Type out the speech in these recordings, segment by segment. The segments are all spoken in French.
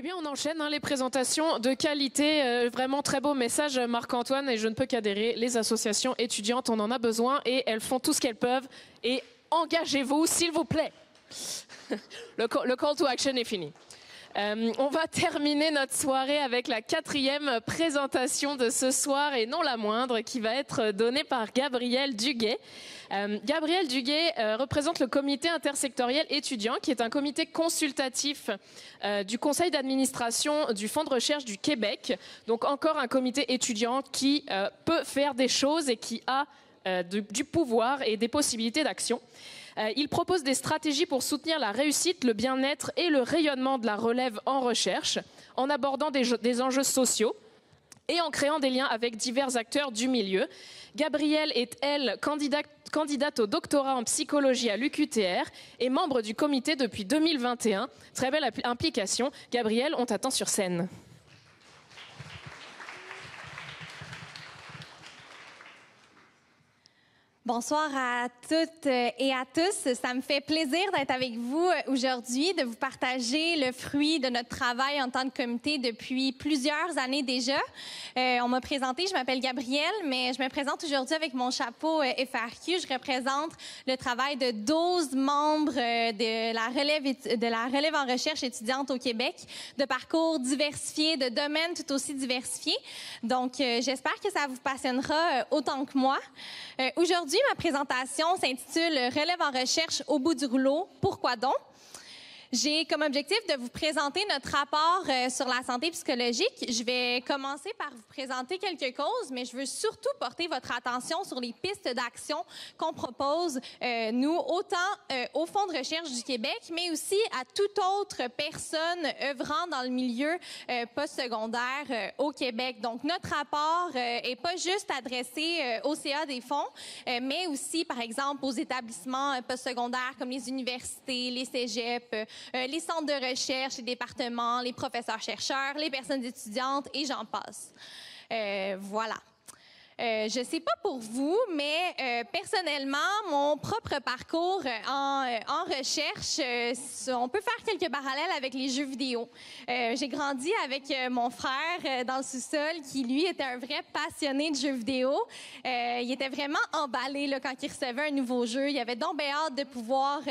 bien, on enchaîne les présentations de qualité. Vraiment très beau message, Marc-Antoine, et je ne peux qu'adhérer. Les associations étudiantes, on en a besoin et elles font tout ce qu'elles peuvent. Et engagez-vous, s'il vous plaît. Le call to action est fini. On va terminer notre soirée avec la 4e présentation de ce soir, et non la moindre, qui va être donnée par Gabriel Duguay. Gabriel Duguay représente le comité intersectoriel étudiant, qui est un comité consultatif du conseil d'administration du Fonds de recherche du Québec. Donc encore un comité étudiant qui peut faire des choses et qui a du pouvoir et des possibilités d'action. Il propose des stratégies pour soutenir la réussite, le bien-être et le rayonnement de la relève en recherche, en abordant des enjeux sociaux et en créant des liens avec divers acteurs du milieu. Gabrielle est, elle, candidate au doctorat en psychologie à l'UQTR et membre du comité depuis 2021. Très belle implication. Gabrielle, on t'attend sur scène. Bonsoir à toutes et à tous. Ça me fait plaisir d'être avec vous aujourd'hui, de vous partager le fruit de notre travail en tant que comité depuis plusieurs années déjà. On m'a présenté, je m'appelle Gabrielle, mais je me présente aujourd'hui avec mon chapeau FRQ. Je représente le travail de 12 membres de la relève en recherche étudiante au Québec, de parcours diversifiés, de domaines tout aussi diversifiés. Donc, j'espère que ça vous passionnera autant que moi. Aujourd'hui, ma présentation s'intitule « Relève en recherche au bout du rouleau. Pourquoi donc ?» J'ai comme objectif de vous présenter notre rapport sur la santé psychologique. Je vais commencer par vous présenter quelques causes, mais je veux surtout porter votre attention sur les pistes d'action qu'on propose, nous, autant au Fonds de recherche du Québec, mais aussi à toute autre personne œuvrant dans le milieu postsecondaire au Québec. Donc, notre rapport est pas juste adressé au CA des fonds, mais aussi, par exemple, aux établissements postsecondaires comme les universités, les cégeps, les centres de recherche, les départements, les professeurs-chercheurs, les personnes étudiantes et j'en passe. Voilà. Je sais pas pour vous, mais personnellement, mon propre parcours en recherche, on peut faire quelques parallèles avec les jeux vidéo. J'ai grandi avec mon frère dans le sous-sol, qui lui était un vrai passionné de jeux vidéo. Il était vraiment emballé là, quand il recevait un nouveau jeu. Il avait donc bien hâte de pouvoir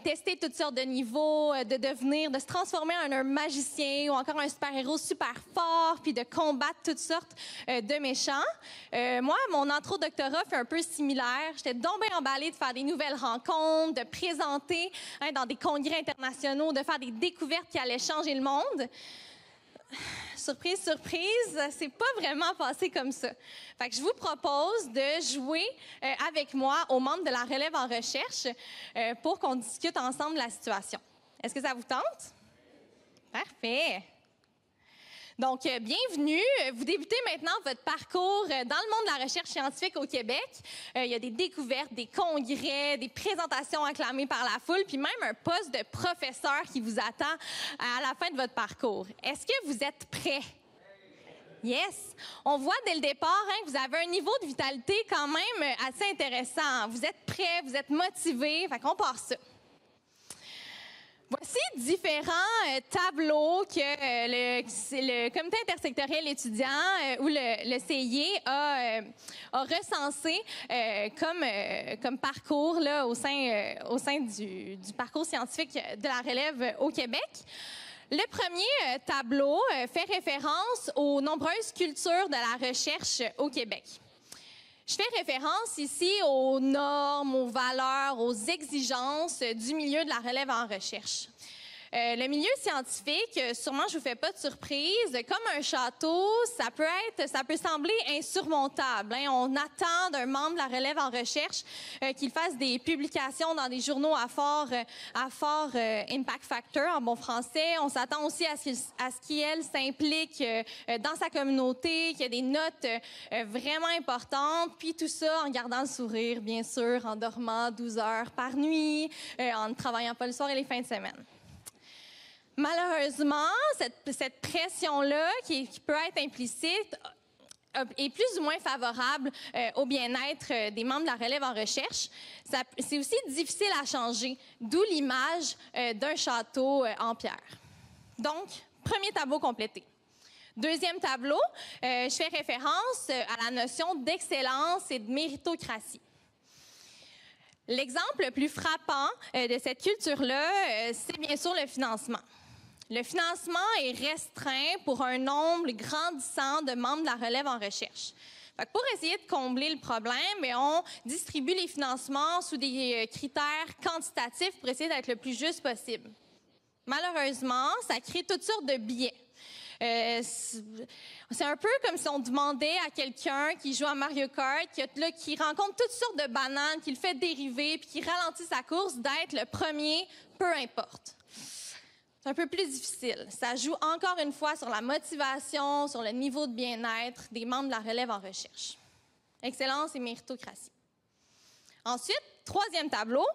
tester toutes sortes de niveaux, de se transformer en un magicien ou encore un super-héros super fort, puis de combattre toutes sortes de méchants. Moi, mon intro-doctorat fait un peu similaire. J'étais donc bien emballée de faire des nouvelles rencontres, de présenter dans des congrès internationaux, de faire des découvertes qui allaient changer le monde. Surprise, surprise, c'est pas vraiment passé comme ça. Fait que je vous propose de jouer avec moi aux membres de la relève en recherche pour qu'on discute ensemble de la situation. Est-ce que ça vous tente? Parfait. Donc, bienvenue. Vous débutez maintenant votre parcours dans le monde de la recherche scientifique au Québec. Il y a des découvertes, des congrès, des présentations acclamées par la foule, puis même un poste de professeur qui vous attend à la fin de votre parcours. Est-ce que vous êtes prêts? Yes! On voit dès le départ que vous avez un niveau de vitalité quand même assez intéressant. Vous êtes prêts, vous êtes motivés, fait qu'on part ça. Voici différents tableaux que le comité intersectoriel étudiant ou le CIE a recensé comme parcours là, au sein du parcours scientifique de la relève au Québec. Le premier tableau fait référence aux nombreuses cultures de la recherche au Québec. Je fais référence ici aux normes, aux valeurs, aux exigences du milieu de la relève en recherche. Le milieu scientifique, sûrement je vous fais pas de surprise, comme un château, ça peut sembler insurmontable. On attend d'un membre de la relève en recherche qu'il fasse des publications dans des journaux à fort impact factor en bon français. On s'attend aussi à ce qu'il s'implique dans sa communauté, qu'il y ait des notes vraiment importantes, puis tout ça en gardant le sourire, bien sûr, en dormant 12 heures par nuit, en ne travaillant pas le soir et les fins de semaine. Malheureusement, cette pression-là, qui peut être implicite, est plus ou moins favorable au bien-être des membres de la relève en recherche. C'est aussi difficile à changer, d'où l'image d'un château en pierre. Donc, Premier tableau complété. Deuxième tableau, je fais référence à la notion d'excellence et de méritocratie. L'exemple le plus frappant de cette culture-là, c'est bien sûr le financement. Le financement est restreint pour un nombre grandissant de membres de la relève en recherche. Fait que pour essayer de combler le problème, on distribue les financements sous des critères quantitatifs pour essayer d'être le plus juste possible. Malheureusement, ça crée toutes sortes de biais. C'est un peu comme si on demandait à quelqu'un qui joue à Mario Kart, qui rencontre toutes sortes de bananes, qui le fait dériver, puis qui ralentit sa course, d'être le premier, peu importe. C'est un peu plus difficile. Ça joue encore une fois sur la motivation, sur le niveau de bien-être des membres de la relève en recherche. Excellence et méritocratie. Ensuite, troisième tableau,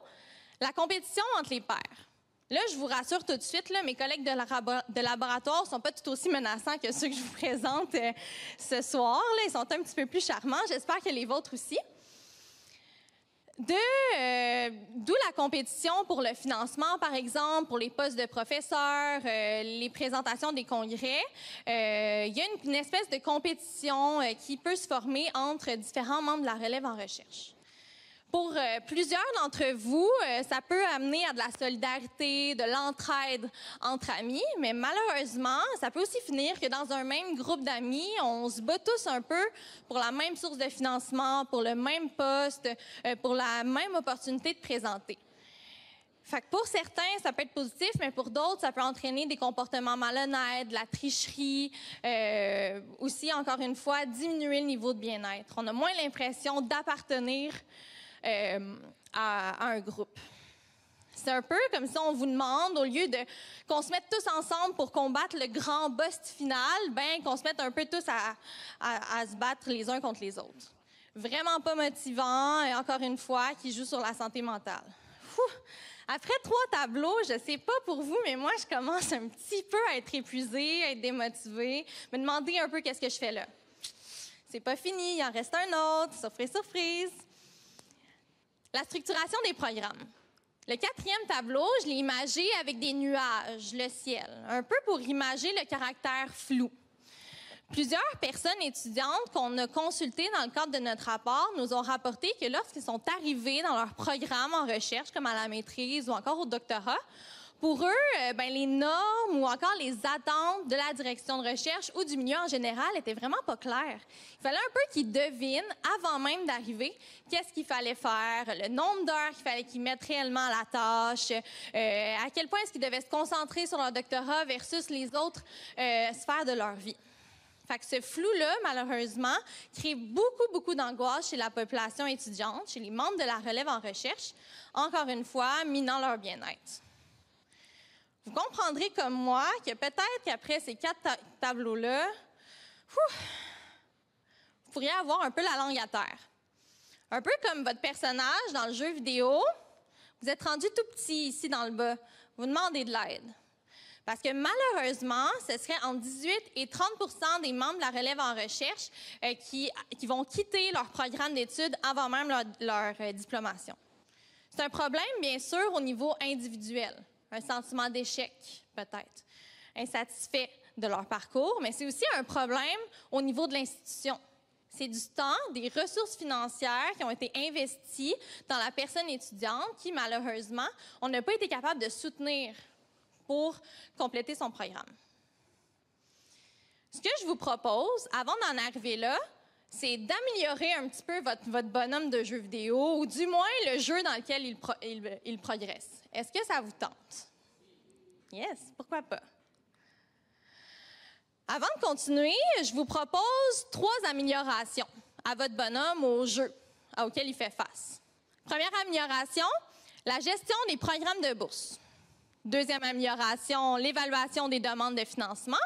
la compétition entre les pairs. Là, je vous rassure tout de suite, là, mes collègues de laboratoire ne sont pas tout aussi menaçants que ceux que je vous présente ce soir. Là. Ils sont un petit peu plus charmants. J'espère que les vôtres aussi. D'où la compétition pour le financement, par exemple, pour les postes de professeurs, les présentations des congrès. Il y a une espèce de compétition qui peut se former entre différents membres de la relève en recherche. Pour plusieurs d'entre vous, ça peut amener à de la solidarité, de l'entraide entre amis, mais malheureusement, ça peut aussi finir que dans un même groupe d'amis, on se bat tous un peu pour la même source de financement, pour le même poste, pour la même opportunité de présenter. Fait que pour certains, ça peut être positif, mais pour d'autres, ça peut entraîner des comportements malhonnêtes, de la tricherie, aussi, encore une fois, diminuer le niveau de bien-être. On a moins l'impression d'appartenir à un groupe. C'est un peu comme si on vous demande, au lieu qu'on se mette tous ensemble pour combattre le grand boss final, qu'on se mette un peu tous à se battre les uns contre les autres. Vraiment pas motivant, et encore une fois, qui joue sur la santé mentale. Après 3 tableaux, je sais pas pour vous, mais moi, je commence un petit peu à être épuisée, à être démotivée, me demander un peu qu'est-ce que je fais là. C'est pas fini, il en reste un autre, surprise, surprise. La structuration des programmes. Le 4e tableau, je l'ai imagé avec des nuages, le ciel, un peu pour imager le caractère flou. Plusieurs personnes étudiantes qu'on a consultées dans le cadre de notre rapport nous ont rapporté que lorsqu'ils sont arrivés dans leur programme en recherche, comme à la maîtrise ou encore au doctorat, pour eux, les normes ou encore les attentes de la direction de recherche ou du milieu en général étaient vraiment pas claires. Il fallait un peu qu'ils devinent, avant même d'arriver, qu'est-ce qu'il fallait faire, le nombre d'heures qu'il fallait qu'ils mettent réellement à la tâche, à quel point est-ce qu'ils devaient se concentrer sur leur doctorat versus les autres sphères de leur vie. Fait que ce flou-là, malheureusement, crée beaucoup d'angoisse chez la population étudiante, chez les membres de la relève en recherche, encore une fois, minant leur bien-être. Vous comprendrez comme moi que peut-être qu'après ces 4 tableaux-là, vous pourriez avoir un peu la langue à terre. Un peu comme votre personnage dans le jeu vidéo, vous êtes rendu tout petit ici dans le bas, vous demandez de l'aide. Parce que malheureusement, ce serait entre 18 et 30% des membres de la relève en recherche qui vont quitter leur programme d'études avant même leur diplomation. C'est un problème, bien sûr, au niveau individuel. Un sentiment d'échec, peut-être, insatisfait de leur parcours, mais c'est aussi un problème au niveau de l'institution. C'est du temps, des ressources financières qui ont été investies dans la personne étudiante qui, malheureusement, on n'a pas été capable de soutenir pour compléter son programme. Ce que je vous propose, avant d'en arriver là, c'est d'améliorer un petit peu votre bonhomme de jeu vidéo, ou du moins le jeu dans lequel il progresse. Est-ce que ça vous tente? Yes, pourquoi pas? Avant de continuer, je vous propose 3 améliorations à votre bonhomme au jeu auquel il fait face. Première amélioration, la gestion des programmes de bourse. Deuxième amélioration, l'évaluation des demandes de financement.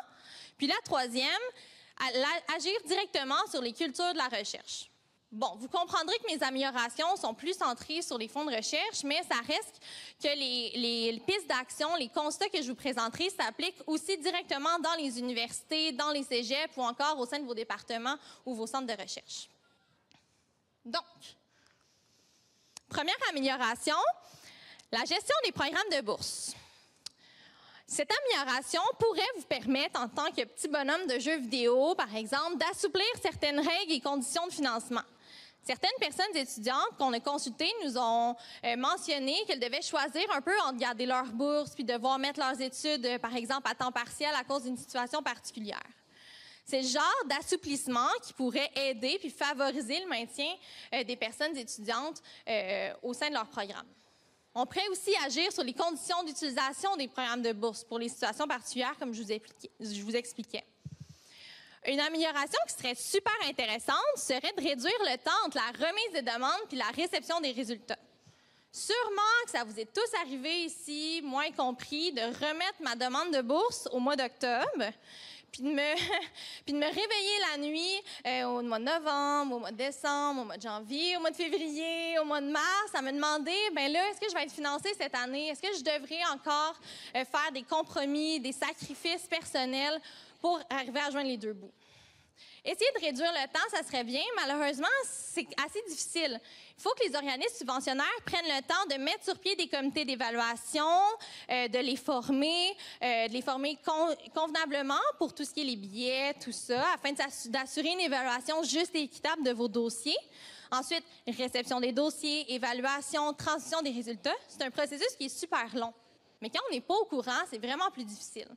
Puis la troisième, agir directement sur les cultures de la recherche. Bon, vous comprendrez que mes améliorations sont plus centrées sur les fonds de recherche, mais ça reste que les pistes d'action, les constats que je vous présenterai s'appliquent aussi directement dans les universités, dans les cégeps ou encore au sein de vos départements ou vos centres de recherche. Donc, première amélioration, la gestion des programmes de bourse. Cette amélioration pourrait vous permettre, en tant que petit bonhomme de jeux vidéo, par exemple, d'assouplir certaines règles et conditions de financement. Certaines personnes étudiantes qu'on a consultées nous ont mentionné qu'elles devaient choisir un peu entre garder leur bourse puis devoir mettre leurs études, par exemple, à temps partiel à cause d'une situation particulière. C'est le genre d'assouplissement qui pourrait aider puis favoriser le maintien des personnes étudiantes au sein de leur programme. On pourrait aussi agir sur les conditions d'utilisation des programmes de bourse pour les situations particulières, comme je vous expliquais. Une amélioration qui serait super intéressante serait de réduire le temps entre la remise des demandes puis la réception des résultats. Sûrement que ça vous est tous arrivé ici, moi y compris, de remettre ma demande de bourse au mois d'octobre, puis de me réveiller la nuit au mois de novembre, au mois de décembre, au mois de janvier, au mois de février, au mois de mars, à me demander, ben là, est-ce que je vais être financée cette année? Est-ce que je devrais encore faire des compromis, des sacrifices personnels pour arriver à joindre les deux bouts? Essayer de réduire le temps, ça serait bien. Malheureusement, c'est assez difficile. Il faut que les organismes subventionnaires prennent le temps de mettre sur pied des comités d'évaluation, de les former convenablement pour tout ce qui est les billets, tout ça, afin d'assurer une évaluation juste et équitable de vos dossiers. Ensuite, réception des dossiers, évaluation, transition des résultats. C'est un processus qui est super long. Mais quand on n'est pas au courant, c'est vraiment plus difficile.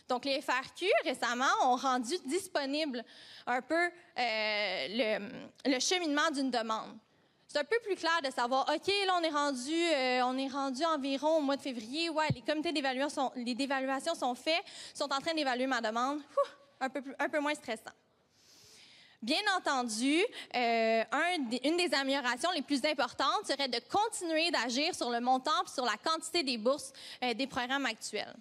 Donc, les FRQ, récemment, ont rendu disponible un peu le cheminement d'une demande. C'est un peu plus clair de savoir, OK, là, on est rendu environ au mois de février. Ouais, les comités d'évaluation sont faits, sont en train d'évaluer ma demande. Un peu moins stressant. Bien entendu, une des améliorations les plus importantes serait de continuer d'agir sur le montant et sur la quantité des bourses des programmes actuels.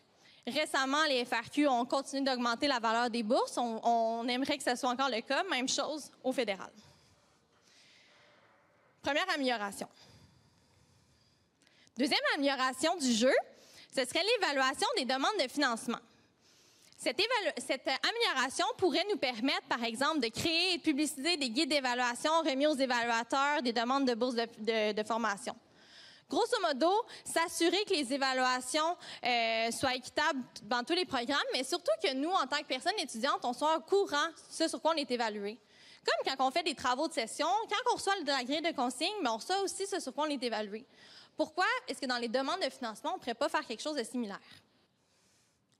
Récemment, les FRQ ont continué d'augmenter la valeur des bourses. On aimerait que ce soit encore le cas. Même chose au fédéral. Première amélioration. Deuxième amélioration du jeu, ce serait l'évaluation des demandes de financement. Cette amélioration pourrait nous permettre, par exemple, de créer et de publiciser des guides d'évaluation remis aux évaluateurs des demandes de bourses de formation. Grosso modo, s'assurer que les évaluations soient équitables dans tous les programmes, mais surtout que nous, en tant que personnes étudiantes, on soit au courant de ce sur quoi on est évalué. Comme quand on fait des travaux de session, quand on reçoit la grille de consigne, mais on reçoit aussi ce sur quoi on est évalué. Pourquoi est-ce que dans les demandes de financement, on ne pourrait pas faire quelque chose de similaire?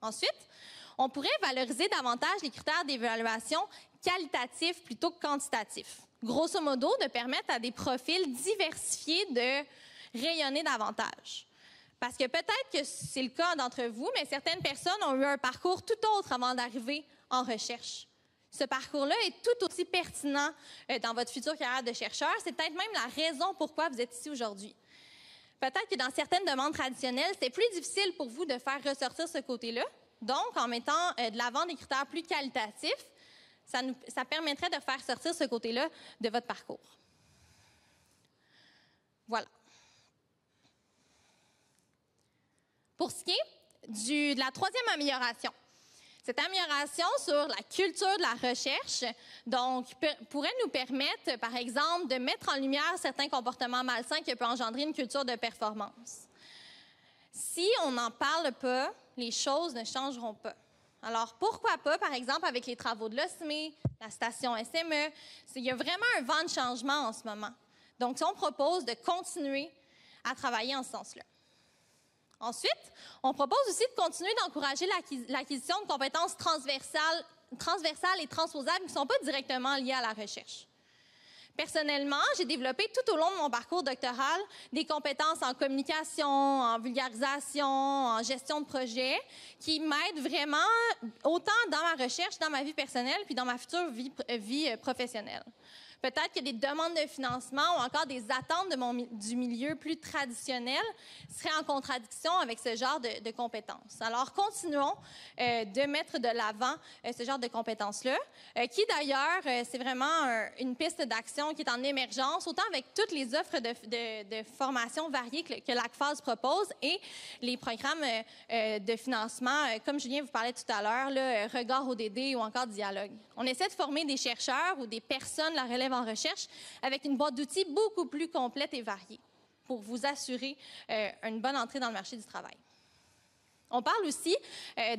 Ensuite, on pourrait valoriser davantage les critères d'évaluation qualitatifs plutôt que quantitatifs. Grosso modo, de permettre à des profils diversifiés de rayonner davantage. Parce que peut-être que c'est le cas d'entre vous, mais certaines personnes ont eu un parcours tout autre avant d'arriver en recherche. Ce parcours-là est tout aussi pertinent dans votre future carrière de chercheur. C'est peut-être même la raison pourquoi vous êtes ici aujourd'hui. Peut-être que dans certaines demandes traditionnelles, c'est plus difficile pour vous de faire ressortir ce côté-là. Donc, en mettant de l'avant des critères plus qualitatifs, ça permettrait de faire sortir ce côté-là de votre parcours. Voilà. Pour ce qui est de la troisième amélioration, cette amélioration sur la culture de la recherche donc, pourrait nous permettre, par exemple, de mettre en lumière certains comportements malsains qui peuvent engendrer une culture de performance. Si on n'en parle pas, les choses ne changeront pas. Alors, pourquoi pas, par exemple, avec les travaux de l'OSME, la station SME, il y a vraiment un vent de changement en ce moment. Donc, on propose de continuer à travailler en ce sens-là. Ensuite, on propose aussi de continuer d'encourager l'acquisition de compétences transversales et transposables qui ne sont pas directement liées à la recherche. Personnellement, j'ai développé tout au long de mon parcours doctoral des compétences en communication, en vulgarisation, en gestion de projet, qui m'aident vraiment autant dans ma recherche, dans ma vie personnelle, puis dans ma future vie professionnelle. Peut-être que des demandes de financement ou encore des attentes du milieu plus traditionnel seraient en contradiction avec ce genre de compétences. Alors, continuons de mettre de l'avant ce genre de compétences-là, qui d'ailleurs, c'est vraiment une piste d'action qui est en émergence, autant avec toutes les offres de formation variées que l'ACFAS propose et les programmes de financement, comme Julien vous parlait tout à l'heure, Regard ODD ou encore Dialogue. On essaie de former des chercheurs ou des personnes la relève en recherche avec une boîte d'outils beaucoup plus complète et variée pour vous assurer une bonne entrée dans le marché du travail. On parle aussi,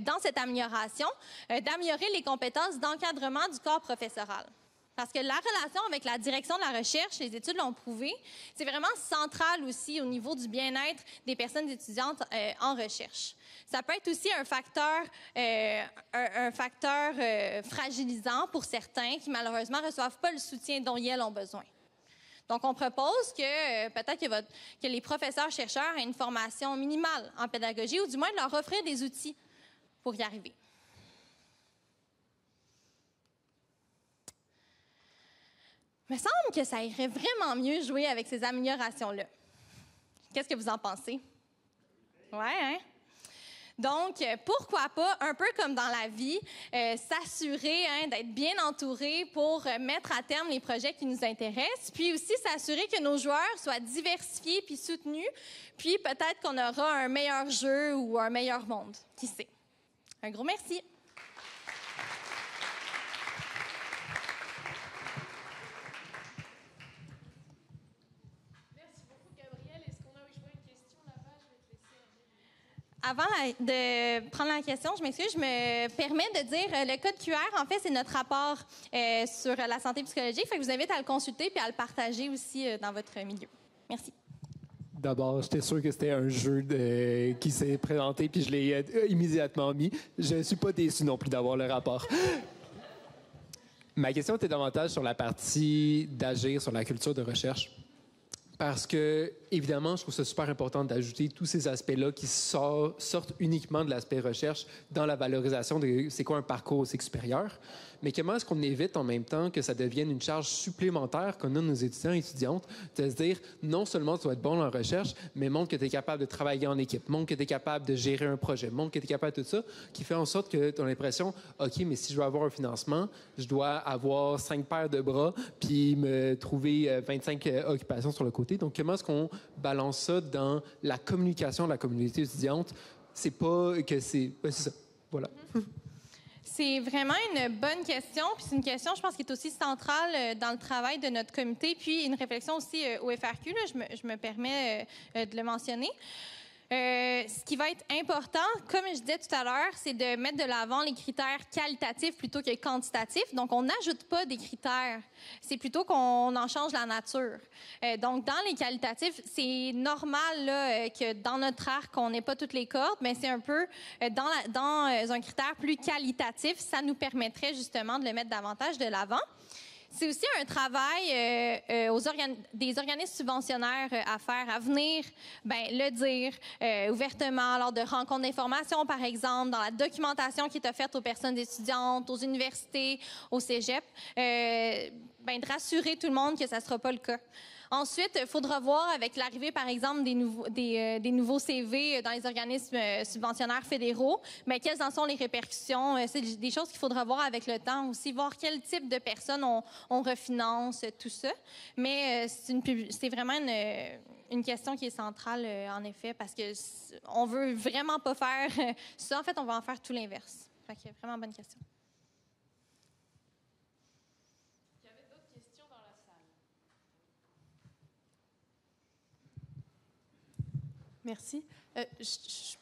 dans cette amélioration, d'améliorer les compétences d'encadrement du corps professoral. Parce que la relation avec la direction de la recherche, les études l'ont prouvé, c'est vraiment central aussi au niveau du bien-être des personnes étudiantes en recherche. Ça peut être aussi un facteur fragilisant pour certains qui, malheureusement, ne reçoivent pas le soutien dont ils ont besoin. Donc, on propose que peut-être que les professeurs-chercheurs aient une formation minimale en pédagogie ou du moins de leur offrir des outils pour y arriver. Il me semble que ça irait vraiment mieux jouer avec ces améliorations-là. Qu'est-ce que vous en pensez? Ouais, hein? Donc, pourquoi pas, un peu comme dans la vie, s'assurer d'être bien entouré pour mettre à terme les projets qui nous intéressent, puis aussi s'assurer que nos joueurs soient diversifiés puis soutenus, puis peut-être qu'on aura un meilleur jeu ou un meilleur monde. Qui sait? Un gros merci. Avant de prendre la question, je m'excuse, je me permets de dire le code QR, en fait, c'est notre rapport sur la santé psychologique. Fait que je vous invite à le consulter puis à le partager aussi dans votre milieu. Merci. D'abord, j'étais sûr que c'était un jeu qui s'est présenté puis je l'ai immédiatement mis. Je ne suis pas déçu non plus d'avoir le rapport. Ma question était davantage sur la partie d'agir sur la culture de recherche. Parce que, évidemment, je trouve ça super important d'ajouter tous ces aspects-là qui sortent uniquement de l'aspect recherche dans la valorisation de c'est quoi un parcours au cycle supérieur. Mais comment est-ce qu'on évite en même temps que ça devienne une charge supplémentaire qu'on a nos étudiants et étudiantes de se dire non seulement tu dois être bon en recherche, mais montre que tu es capable de travailler en équipe, montre que tu es capable de gérer un projet, montre que tu es capable de tout ça, qui fait en sorte que tu as l'impression, OK, mais si je veux avoir un financement, je dois avoir 5 paires de bras puis me trouver 25 occupations sur le côté. Donc, comment est-ce qu'on balance ça dans la communication de la communauté étudiante? C'est pas que c'est... c'est ça. Voilà. C'est vraiment une bonne question, puis c'est une question, je pense, qui est aussi centrale dans le travail de notre comité, puis une réflexion aussi au FRQ, là, je me permets de le mentionner. Ce qui va être important, comme je disais tout à l'heure, c'est de mettre de l'avant les critères qualitatifs plutôt que quantitatifs. Donc, on n'ajoute pas des critères. C'est plutôt qu'on en change la nature. Donc, dans les qualitatifs, c'est normal là, que dans notre arc, on n'ait pas toutes les cordes, mais c'est un peu dans un critère plus qualitatif, ça nous permettrait justement de le mettre davantage de l'avant. C'est aussi un travail des organismes subventionnaires à faire, à venir le dire ouvertement lors de rencontres d'information, par exemple, dans la documentation qui est offerte aux personnes étudiantes, aux universités, au cégep, de rassurer tout le monde que ça ne sera pas le cas. Ensuite, il faudra voir avec l'arrivée, par exemple, des nouveaux CV dans les organismes subventionnaires fédéraux, mais quelles en sont les répercussions? C'est des choses qu'il faudra voir avec le temps aussi, voir quel type de personnes on refinance, tout ça. Mais c'est vraiment une question qui est centrale, en effet, parce que on veut vraiment pas faire ça. En fait, on va en faire tout l'inverse. Fait que vraiment bonne question. Merci. Je suis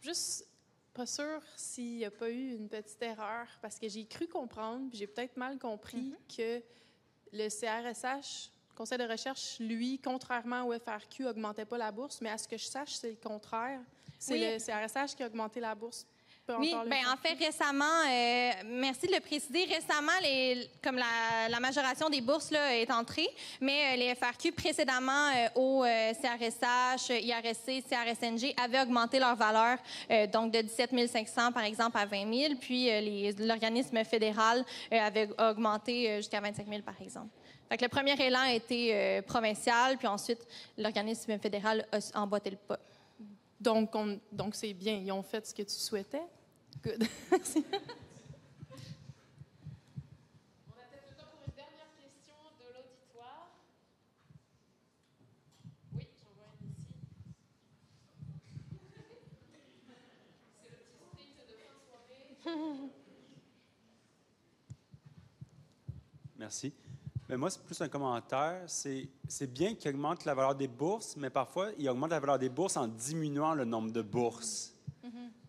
juste pas sûre s'il n'y a pas eu une petite erreur, parce que j'ai cru comprendre, puis j'ai peut-être mal compris, que le CRSH, Conseil de recherche, lui, contrairement au FRQ, n'augmentait pas la bourse, mais à ce que je sache, c'est le contraire. C'est le CRSH qui a augmenté la bourse. Oui, en fait, récemment, merci de le préciser, récemment, comme la majoration des bourses là, est entrée, mais les FRQ précédemment au CRSH, IRSC, CRSNG avaient augmenté leur valeur, donc de 17 500 par exemple à 20 000, puis l'organisme fédéral avait augmenté jusqu'à 25 000 par exemple. Fait que le premier élan a été provincial, puis ensuite l'organisme fédéral a emboîté le pas. Donc c'est bien, ils ont fait ce que tu souhaitais. Good. Merci. On a peut-être le temps pour une dernière question de l'auditoire. Oui, j'en vois une ici. C'est le petit sprint de fin de soirée. Merci. Mais moi, c'est plus un commentaire. C'est bien qu'il augmente la valeur des bourses, mais parfois, il augmente la valeur des bourses en diminuant le nombre de bourses.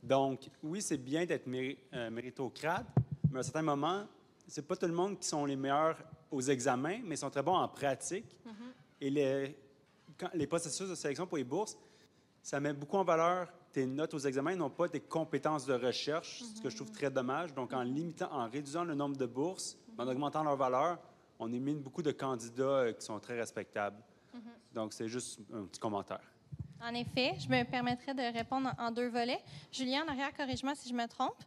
Donc, oui, c'est bien d'être méritocrate, mais à un certain moment, c'est pas tout le monde qui sont les meilleurs aux examens, mais ils sont très bons en pratique. Et les processus de sélection pour les bourses, ça met beaucoup en valeur tes notes aux examens, non pas tes compétences de recherche, ce que je trouve très dommage. Donc, en réduisant le nombre de bourses, en augmentant leur valeur, on élimine beaucoup de candidats qui sont très respectables. Donc, c'est juste un petit commentaire. En effet, je me permettrai de répondre en 2 volets. Julien, en arrière, corrige-moi si je me trompe.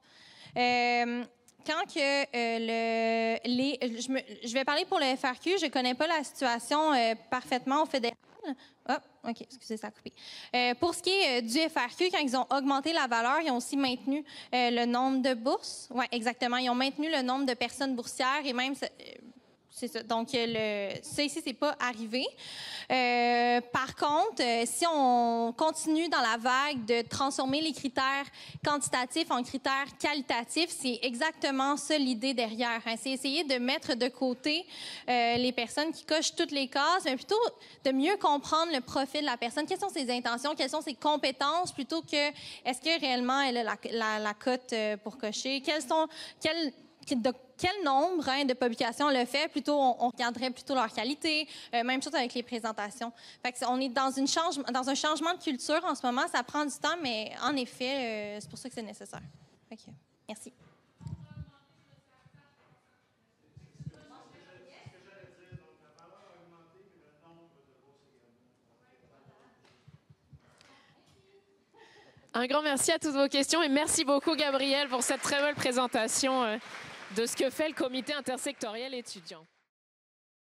Quand que je vais parler pour le FRQ, je ne connais pas la situation parfaitement au fédéral. OK, excusez, ça a coupé. Pour ce qui est du FRQ, quand ils ont augmenté la valeur, ils ont aussi maintenu le nombre de bourses. Oui, exactement. Ils ont maintenu le nombre de personnes boursières et même... c'est ça. Donc, ça ici, c'est pas arrivé. Par contre, si on continue dans la vague de transformer les critères quantitatifs en critères qualitatifs, c'est exactement ça l'idée derrière. Hein. C'est essayer de mettre de côté les personnes qui cochent toutes les cases, mais plutôt de mieux comprendre le profil de la personne. Quelles sont ses intentions, quelles sont ses compétences, plutôt que est-ce que réellement elle a la cote pour cocher. Quel nombre de publications on le fait, plutôt on regarderait plutôt leur qualité, même chose avec les présentations. Fait que on est dans un changement de culture en ce moment, ça prend du temps, mais en effet, c'est pour ça que c'est nécessaire. Fait que, merci. Un grand merci à toutes vos questions et merci beaucoup, Gabriel, pour cette très belle présentation de ce que fait le comité intersectoriel étudiant.